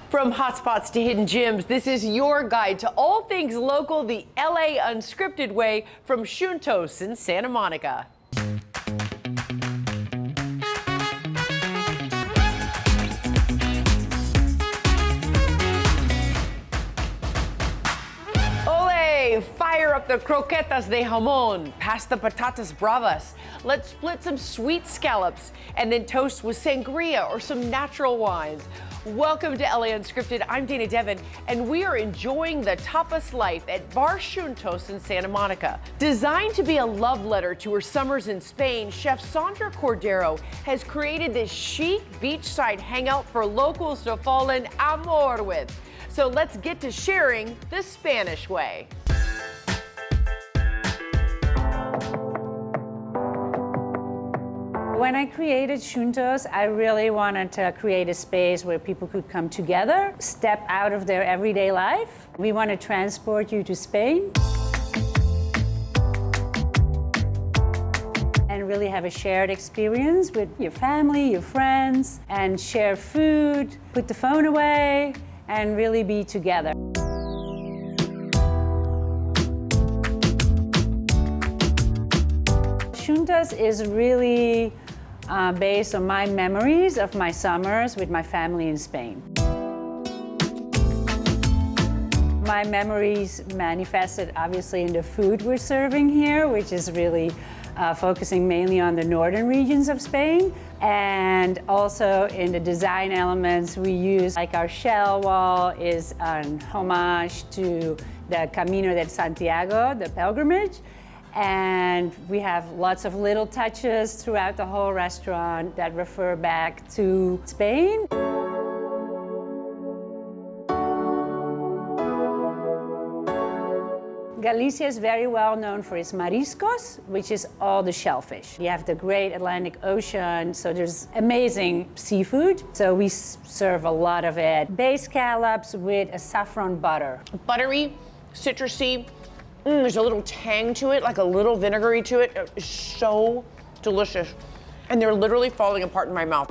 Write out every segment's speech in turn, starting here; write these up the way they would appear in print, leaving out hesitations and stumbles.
From hotspots to hidden gems, this is your guide to all things local, the LA Unscripted way from Shuntos in Santa Monica. Ole! Fire up the croquetas de jamón, pass the patatas bravas. Let's split some sweet scallops and then toast with sangria or some natural wines. Welcome to LA Unscripted. I'm Dana Devin, and we are enjoying the tapas life at Bar Shuntos in Santa Monica. Designed to be a love letter to her summers in Spain, Chef Sandra Cordero has created this chic beachside hangout for locals to fall in amor with. So let's get to sharing the Spanish way. When I created Shuntos, I really wanted to create a space where people could come together, step out of their everyday life. We want to transport you to Spain and really have a shared experience with your family, your friends, and share food, put the phone away, and really be together. Shuntos is really based on my memories of my summers with my family in Spain. My memories manifested obviously in the food we're serving here, which is really focusing mainly on the northern regions of Spain, and also in the design elements we use, like our shell wall is an homage to the Camino de Santiago, the pilgrimage. And we have lots of little touches throughout the whole restaurant that refer back to Spain. Galicia is very well known for its mariscos, which is all the shellfish. You have the great Atlantic Ocean, so there's amazing seafood. So we serve a lot of it. Bay scallops with a saffron butter. Buttery, citrusy. There's a little tang to it, like a little vinegary to it. It's so delicious. And they're literally falling apart in my mouth.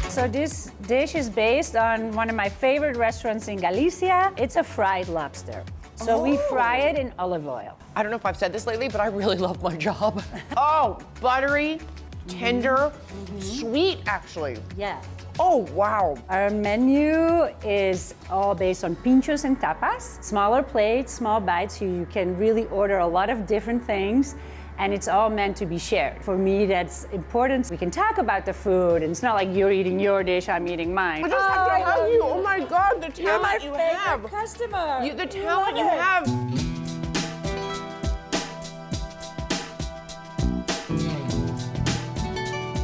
So this dish is based on one of my favorite restaurants in Galicia. It's a fried lobster. So we fry it in olive oil. I don't know if I've said this lately, but I really love my job. Oh, buttery, tender, sweet actually. Yeah. Oh, wow. Our menu is all based on pinchos and tapas. Smaller plates, small bites, you can really order a lot of different things, and it's all meant to be shared. For me, that's important. We can talk about the food, and it's not like you're eating your dish, I'm eating mine. I just have to hug you. Oh my God, the You're my talent you favorite have. customer. The talent you have.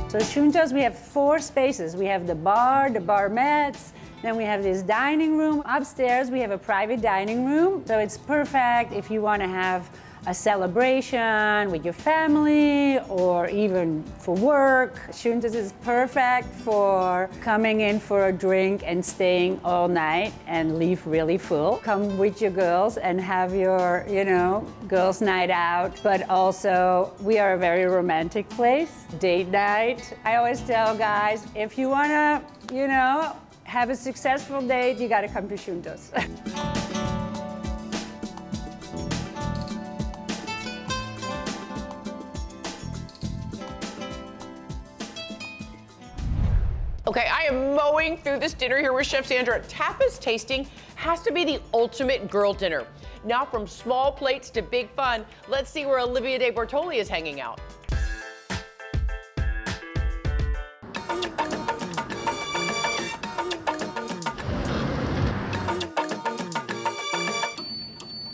So Shuntos, we have 4 spaces. We have the barmaids, then we have this dining room. Upstairs, we have a private dining room. So it's perfect if you want to have a celebration with your family or even for work. Shuntos is perfect for coming in for a drink and staying all night and leave really full. Come with your girls and have your, girls' night out. But also, we are a very romantic place. Date night. I always tell guys, if you want to, have a successful date, you got to come to Shuntos. Okay, I am mowing through this dinner here with Chef Sandra. Tapas tasting has to be the ultimate girl dinner. Now from small plates to big fun, let's see where Olivia de Bortoli is hanging out.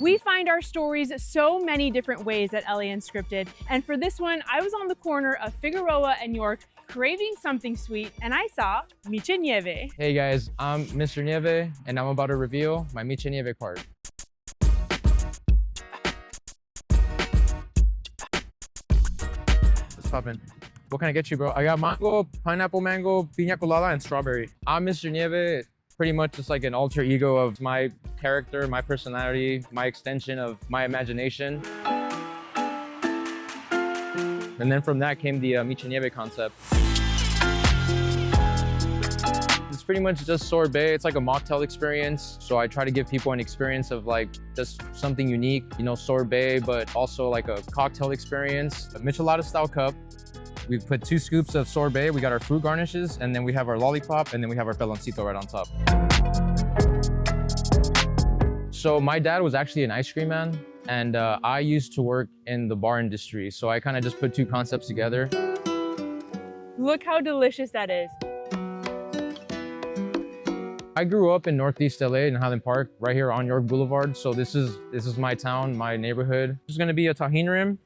We find our stories so many different ways at LA Unscripted, and for this one, I was on the corner of Figueroa and York craving something sweet, and I saw Miche Nieve. Hey guys, I'm Mr. Nieve, and I'm about to reveal my Miche Nieve card. Let's pop in. What can I get you, bro? I got mango, pineapple mango, piña colada, and strawberry. I'm Mr. Nieve, pretty much just like an alter ego of my character, my personality, my extension of my imagination. And then from that came the Miche Nieve concept. pretty much just sorbet. It's like a mocktail experience. So I try to give people an experience of like just something unique, you know, sorbet, but also like a cocktail experience. A michelada style cup. We put 2 scoops of sorbet. We got our fruit garnishes, and then we have our lollipop, and then we have our peloncito right on top. So my dad was actually an ice cream man, and I used to work in the bar industry. So I kind of just put 2 concepts together. Look how delicious that is. I grew up in Northeast LA in Highland Park, right here on York Boulevard. So this is my town, my neighborhood. There's gonna be a tahini rim.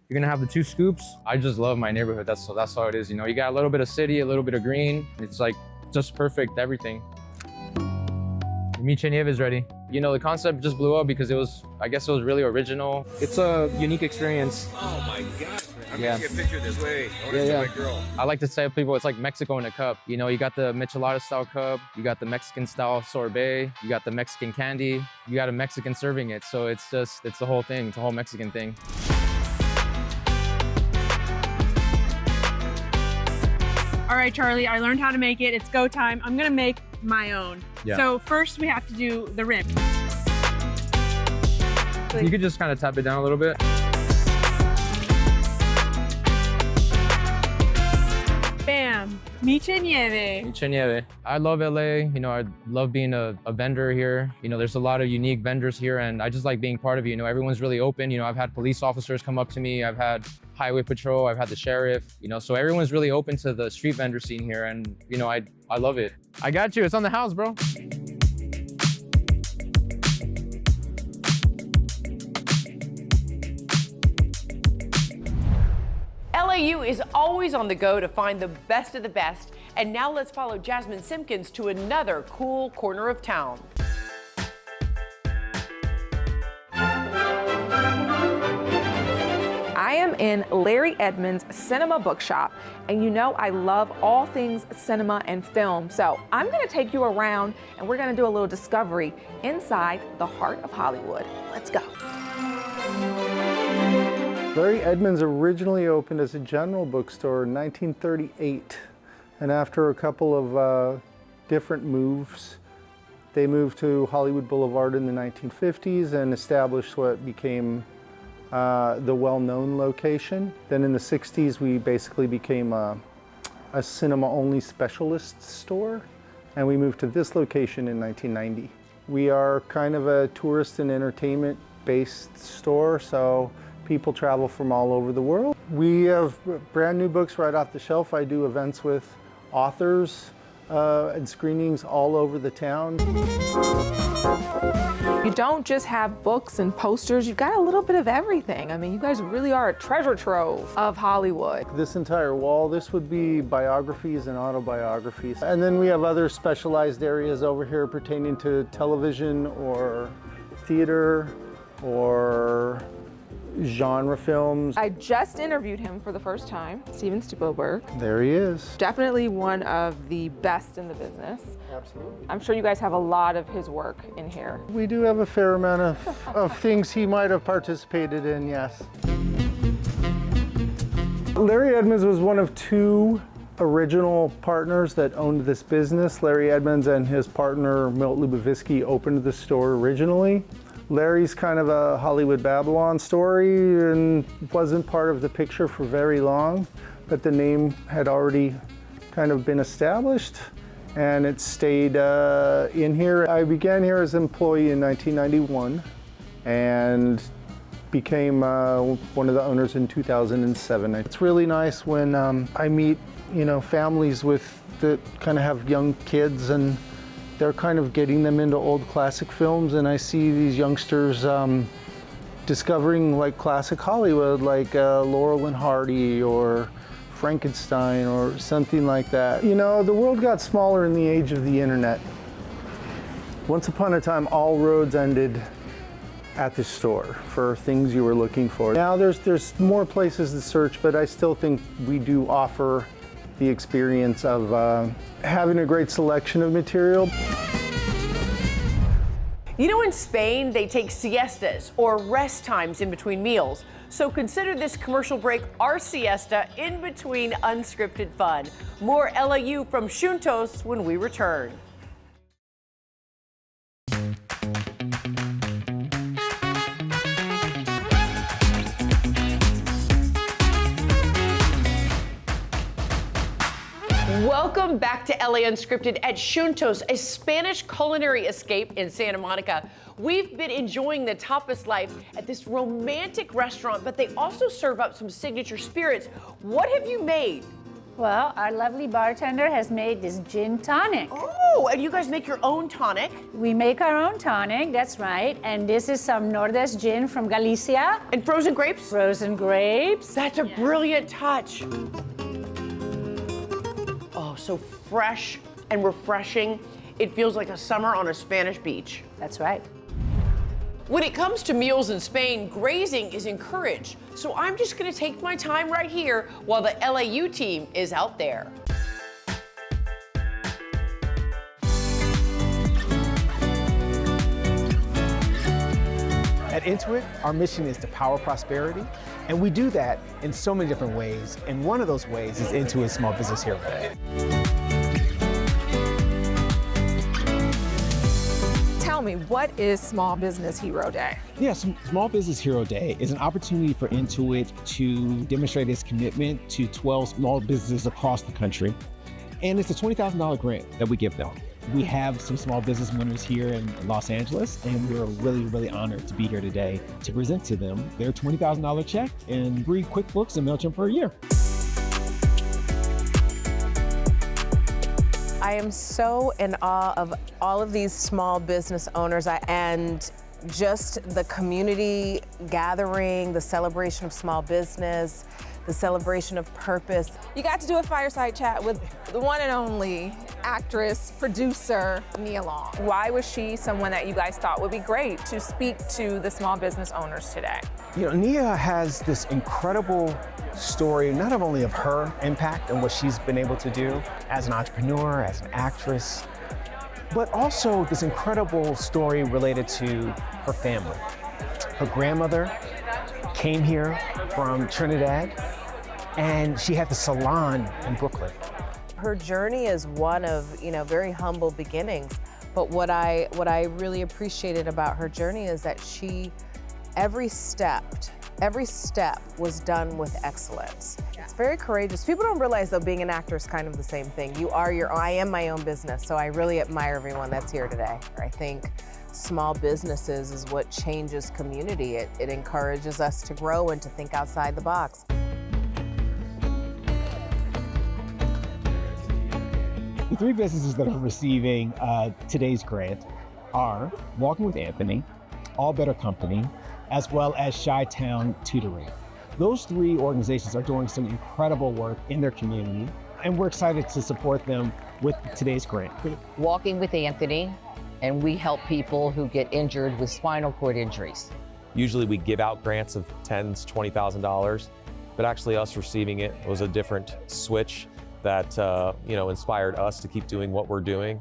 You're gonna have the 2 scoops. I just love my neighborhood. That's how it is. You know, you got a little bit of city, a little bit of green. It's like just perfect everything. Miche Nieve is ready. You know, the concept just blew up because I guess it was really original. It's a unique experience. Oh my gosh, man. I'm Yeah. gonna take a picture this way. I wanna see my girl. I like to tell people it's like Mexico in a cup. You know, you got the michelada style cup, you got the Mexican style sorbet, you got the Mexican candy, you got a Mexican serving it. So it's the whole thing, it's a whole Mexican thing. All right, Charlie, I learned how to make it. It's go time. I'm gonna make my own. Yeah. So first we have to do the rim. You could just kind of tap it down a little bit. Bam, Miche Nieve. Miche Nieve. I love LA. You know, I love being a vendor here. You know, there's a lot of unique vendors here, and I just like being part of it. You know, everyone's really open. You know, I've had police officers come up to me. I've had highway patrol. I've had the sheriff. You know, so everyone's really open to the street vendor scene here, and you know, I love it. I got you. It's on the house, bro. LAU is always on the go to find the best of the best. And now let's follow Jasmine Simpkins to another cool corner of town. I am in Larry Edmonds' Cinema Bookshop, and you know I love all things cinema and film, so I'm going to take you around and we're going to do a little discovery inside the heart of Hollywood. Let's go. Larry Edmonds originally opened as a general bookstore in 1938, and after a couple of different moves, they moved to Hollywood Boulevard in the 1950s and established what became the well-known location. Then in the 60s, we basically became a cinema-only specialist store, and we moved to this location in 1990. We are kind of a tourist and entertainment-based store, so people travel from all over the world. We have brand new books right off the shelf. I do events with authors and screenings all over the town. You don't just have books and posters, you've got a little bit of everything. I mean, you guys really are a treasure trove of Hollywood. This entire wall, this would be biographies and autobiographies. And then we have other specialized areas over here pertaining to television or theater or genre films. I just interviewed him for the first time, Steven Spielberg. There he is. Definitely one of the best in the business. Absolutely. I'm sure you guys have a lot of his work in here. We do have a fair amount of things he might have participated in, yes. Larry Edmonds was one of 2 original partners that owned this business. Larry Edmonds and his partner, Milt Lubavitsky, opened the store originally. Larry's kind of a Hollywood Babylon story and wasn't part of the picture for very long, but the name had already kind of been established and it stayed in here. I began here as an employee in 1991 and became one of the owners in 2007. It's really nice when I meet, you know, families that kind of have young kids and they're kind of getting them into old classic films, and I see these youngsters discovering like classic Hollywood, like Laurel and Hardy or Frankenstein or something like that. You know, the world got smaller in the age of the internet. Once upon a time, all roads ended at the store for things you were looking for. Now there's more places to search, but I still think we do offer the experience of having a great selection of material. You know, in Spain, they take siestas or rest times in between meals. So consider this commercial break our siesta in between unscripted fun. More LAU from Juntos when we return. Welcome back to LA Unscripted at Juntos, a Spanish culinary escape in Santa Monica. We've been enjoying the tapas life at this romantic restaurant, but they also serve up some signature spirits. What have you made? Well, our lovely bartender has made this gin tonic. Oh, and you guys make your own tonic? We make our own tonic, that's right. And this is some Nordes gin from Galicia. And frozen grapes? Frozen grapes. That's a brilliant touch. Oh, so fresh and refreshing. It feels like a summer on a Spanish beach. That's right. When it comes to meals in Spain, grazing is encouraged. So I'm just gonna take my time right here while the LAU team is out there. At Intuit, our mission is to power prosperity, and we do that in so many different ways, and one of those ways is Intuit Small Business Hero Day. Tell me, what is Small Business Hero Day? Yeah, Small Business Hero Day is an opportunity for Intuit to demonstrate its commitment to 12 small businesses across the country, and it's a $20,000 grant that we give them. We have some small business winners here in Los Angeles, and we're really honored to be here today to present to them their $20,000 check and free QuickBooks and MailChimp for a year. I am so in awe of all of these small business owners and just the community gathering, the celebration of small business, the celebration of purpose. You got to do a fireside chat with the one and only actress, producer, Nia Long. Why was she someone that you guys thought would be great to speak to the small business owners today? You know, Nia has this incredible story, not only of her impact and what she's been able to do as an entrepreneur, as an actress, but also this incredible story related to her family. Her grandmother came here from Trinidad, and she had the salon in Brooklyn. Her journey is one of, very humble beginnings. But what I really appreciated about her journey is that every step was done with excellence. It's very courageous. People don't realize though being an actor is kind of the same thing. I am my own business, so I really admire everyone that's here today. I think small businesses is what changes community. It encourages us to grow and to think outside the box. The three businesses that are receiving today's grant are Walking with Anthony, All Better Company, as well as Chi-Town Tutoring. Those three organizations are doing some incredible work in their community, and we're excited to support them with today's grant. Walking with Anthony, and we help people who get injured with spinal cord injuries. Usually we give out grants of $10,000, $20,000, but actually us receiving it was a different switch that inspired us to keep doing what we're doing.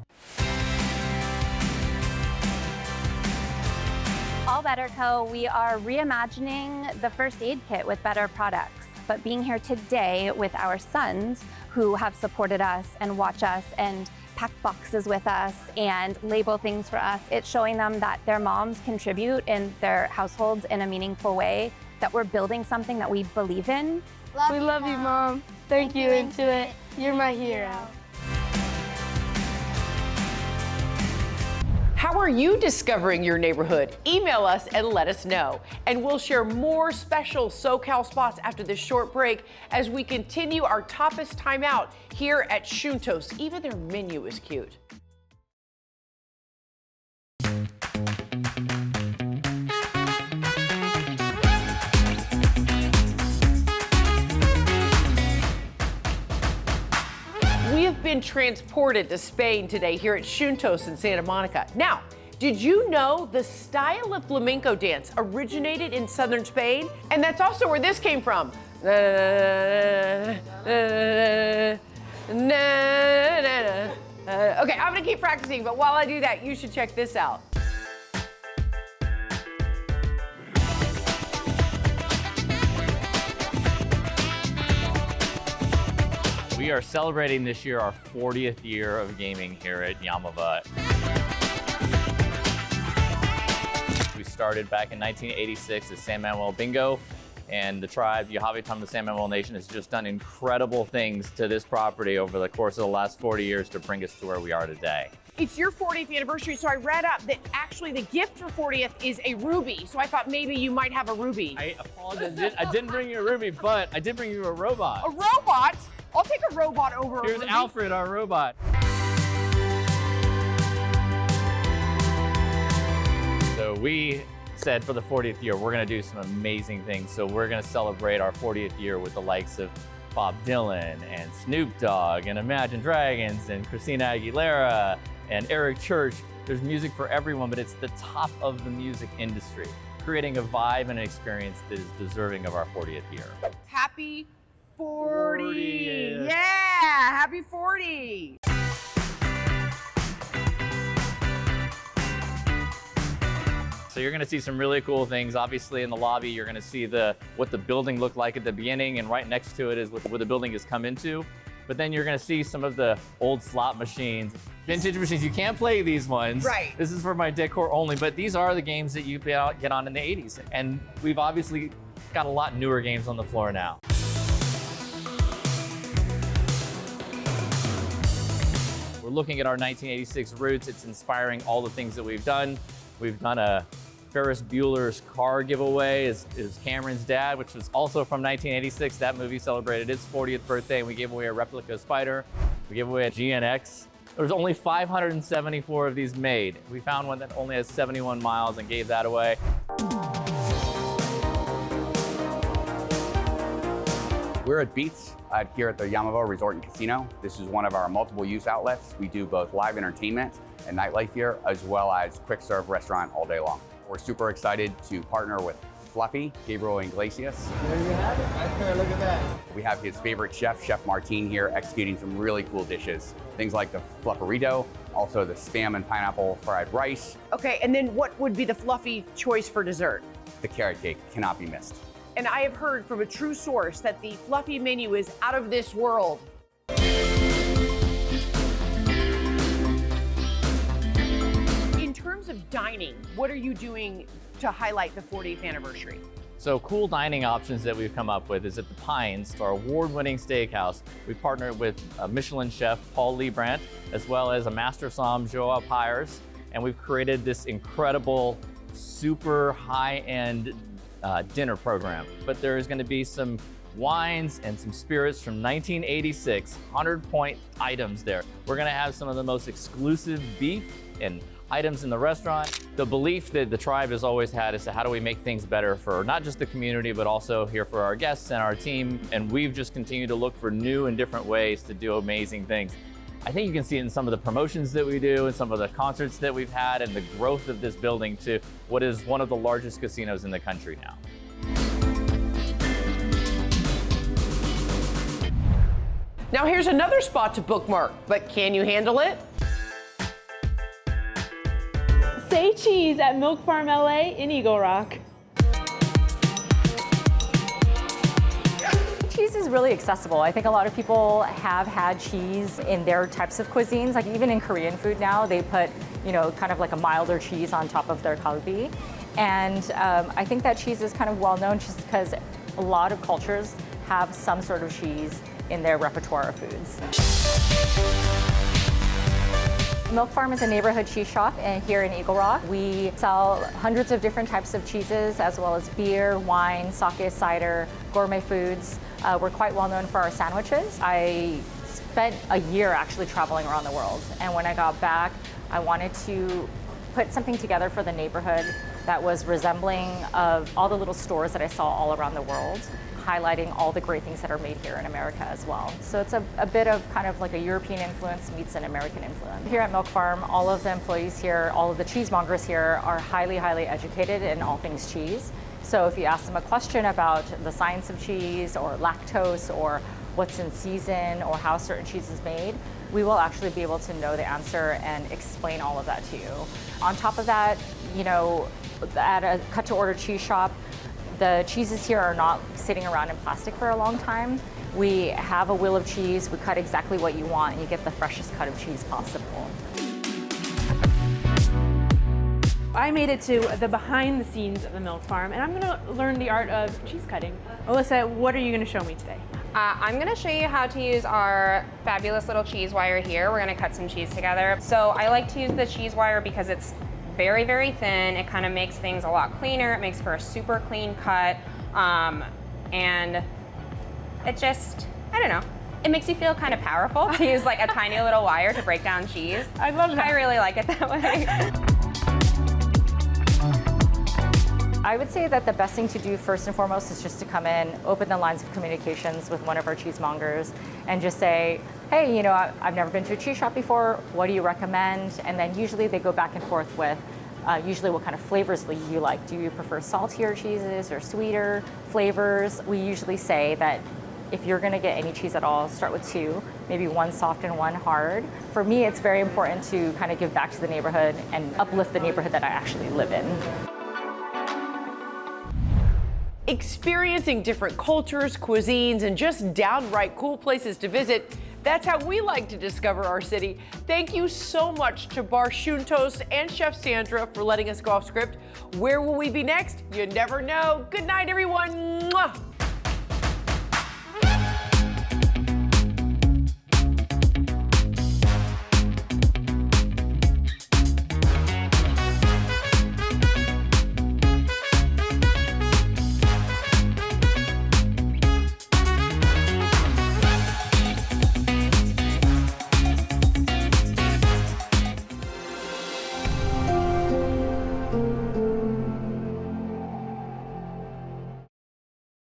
All Better Co., we are reimagining the first aid kit with better products. But being here today with our sons who have supported us and watch us and pack boxes with us and label things for us, it's showing them that their moms contribute in their households in a meaningful way, that we're building something that we believe in. We love you, Mom. Thank you, Intuit. You're my hero. How are you discovering your neighborhood? Email us and let us know. And we'll share more special SoCal spots after this short break as we continue our tapas time out here at Juntos. Even their menu is cute. We have been transported to Spain today here at Juntos in Santa Monica. Now, did you know the style of flamenco dance originated in southern Spain? And that's also where this came from. Okay, I'm gonna keep practicing, but while I do that, you should check this out. We are celebrating this year our 40th year of gaming here at Yamava. We started back in 1986 as San Manuel Bingo, and the tribe, Yahavitam, the San Manuel Nation, has just done incredible things to this property over the course of the last 40 years to bring us to where we are today. It's your 40th anniversary, so I read up that actually the gift for 40th is a ruby. So I thought maybe you might have a ruby. I apologize. I didn't bring you a ruby, but I did bring you a robot. A robot? I'll take a robot over Here's a ruby. Alfred, our robot. So we said for the 40th year, we're gonna do some amazing things. So we're gonna celebrate our 40th year with the likes of Bob Dylan and Snoop Dogg and Imagine Dragons and Christina Aguilera and Eric Church. There's music for everyone, but it's the top of the music industry, creating a vibe and an experience that is deserving of our 40th year. Happy 40. Yeah, happy 40. So you're gonna see some really cool things. Obviously in the lobby, you're gonna see what the building looked like at the beginning, and right next to it is what the building has come into. But then you're gonna see some of the old slot machines, vintage machines. You can't play these ones. Right. This is for my decor only, but these are the games that you get on in the 80s. And we've obviously got a lot newer games on the floor now. We're looking at our 1986 roots. It's inspiring all the things that we've done. We've done a Ferris Bueller's car giveaway is Cameron's dad, which was also from 1986. That movie celebrated its 40th birthday, and we gave away a replica Spider. We gave away a GNX. There's only 574 of these made. We found one that only has 71 miles and gave that away. We're at Beats here at the Yamava Resort and Casino. This is one of our multiple use outlets. We do both live entertainment and nightlife here, as well as quick serve restaurant all day long. We're super excited to partner with Fluffy, Gabriel Iglesias. There you have it, right there, look at that. We have his favorite chef, Chef Martin, here executing some really cool dishes. Things like the flufferito, also the Spam and pineapple fried rice. Okay, and then what would be the fluffy choice for dessert? The carrot cake cannot be missed. And I have heard from a true source that the fluffy menu is out of this world. In terms of dining, what are you doing to highlight the 40th anniversary? So cool dining options that we've come up with is at the Pines, our award-winning steakhouse. We partnered with a Michelin chef, Paul Liebrandt, as well as a master som, Joao Pires, and we've created this incredible, super high-end dinner program. But there is going to be some wines and some spirits from 1986, 100-point items there. We're going to have some of the most exclusive beef and items in the restaurant. The belief that the tribe has always had is how do we make things better for not just the community, but also here for our guests and our team. And we've just continued to look for new and different ways to do amazing things. I think you can see it in some of the promotions that we do and some of the concerts that we've had and the growth of this building to what is one of the largest casinos in the country now. Now here's another spot to bookmark, but can you handle it? Say cheese at Milk Farm LA in Eagle Rock. Cheese is really accessible. I think a lot of people have had cheese in their types of cuisines. Like even in Korean food now, they put, kind of like a milder cheese on top of their kalbi. And I think that cheese is kind of well known just because a lot of cultures have some sort of cheese in their repertoire of foods. Milk Farm is a neighborhood cheese shop here in Eagle Rock. We sell hundreds of different types of cheeses, as well as beer, wine, sake, cider, gourmet foods. We're quite well known for our sandwiches. I spent a year actually traveling around the world, and when I got back, I wanted to put something together for the neighborhood that was resembling of all the little stores that I saw all around the world, highlighting all the great things that are made here in America as well. So it's a bit of kind of like a European influence meets an American influence. Here at Milk Farm, all of the employees here, all of the cheesemongers here are highly, highly educated in all things cheese. So if you ask them a question about the science of cheese or lactose or what's in season or how certain cheese is made, we will actually be able to know the answer and explain all of that to you. On top of that, at a cut-to-order cheese shop, the cheeses here are not sitting around in plastic for a long time. We have a wheel of cheese. We cut exactly what you want, and you get the freshest cut of cheese possible. I made it to the behind the scenes of the milk farm, and I'm gonna learn the art of cheese cutting. Alyssa, what are you gonna show me today? I'm gonna show you how to use our fabulous little cheese wire here. We're gonna cut some cheese together. So I like to use the cheese wire because it's very, very thin. It kind of makes things a lot cleaner. It makes for a super clean cut. And it just, I don't know. It makes you feel kind of powerful to use like a tiny little wire to break down cheese. I love that. I really like it that way. I would say that the best thing to do first and foremost is just to come in, open the lines of communications with one of our cheesemongers and just say, hey, you know, I've never been to a cheese shop before, what do you recommend? And then usually they go back and forth with usually what kind of flavors you like. Do you prefer saltier cheeses or sweeter flavors? We usually say that if you're gonna get any cheese at all, start with 2, maybe 1 soft and 1 hard. For me, it's very important to kind of give back to the neighborhood and uplift the neighborhood that I actually live in. Experiencing different cultures, cuisines, and just downright cool places to visit. That's how we like to discover our city. Thank you so much to Bar Shuntos and Chef Sandra for letting us go off script. Where will we be next? You never know. Good night, everyone. Mwah!